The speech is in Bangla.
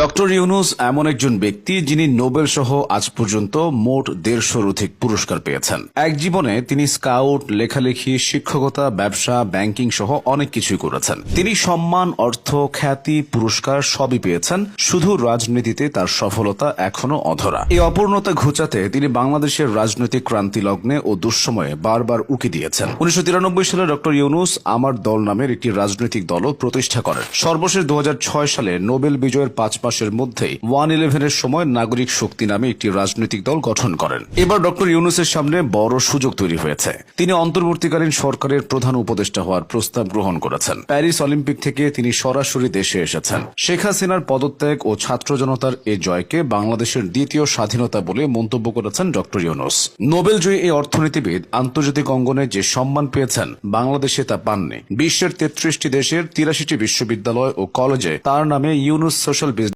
ডক্টর ইউনুস এমন একজন ব্যক্তি যিনি নোবেল সহ আজ পর্যন্ত মোট 150-র অধিক পুরস্কার পেয়েছেন। এক জীবনে তিনি স্কাউট, লেখালেখি, শিক্ষকতা, ব্যবসা, ব্যাংকিং সহ অনেক কিছুই করেছেন। তিনি সম্মান, অর্থ, খ্যাতি, পুরস্কার সবই পেয়েছেন। শুধু রাজনীতিতে তার সফলতা এখনো অধরা। এই অপূর্ণতা ঘোচাতে তিনি বাংলাদেশের রাজনৈতিক ক্রান্তি লগ্নে ও দুঃসময়ে বারবার উকি দিয়েছেন। 1993 সালে ডক্টর ইউনুস আমার দল নামের একটি রাজনৈতিক দলও প্রতিষ্ঠা করেন। সর্বশেষ 2006 সালে নোবেল বিজয়ের 5 মাসের মধ্যেই 1/11-এর সময় নাগরিক শক্তি নামে একটি রাজনৈতিক দল গঠন করেন। এবার ডক্টর ইউনুসের সামনে বড় সুযোগ তৈরি হয়েছে। তিনি অন্তর্বর্তীকালীন সরকারের প্রধান উপদেষ্টা হওয়ার প্রস্তাব গ্রহণ করেছেন। প্যারিস অলিম্পিক থেকে তিনি সরাসরি দেশে এসেছেন। শেখ হাসিনার পদত্যাগ ও ছাত্র জনতার এ জয়কে বাংলাদেশের দ্বিতীয় স্বাধীনতা বলে মন্তব্য করেছেন ডক্টর ইউনুস। নোবেল জয়ী এই অর্থনীতিবিদ আন্তর্জাতিক অঙ্গনে যে সম্মান পেয়েছেন, বাংলাদেশে তা পাননি। বিশ্বের 33টি দেশের 83টি বিশ্ববিদ্যালয় ও কলেজে তার নামে ইউনুস সোশ্যাল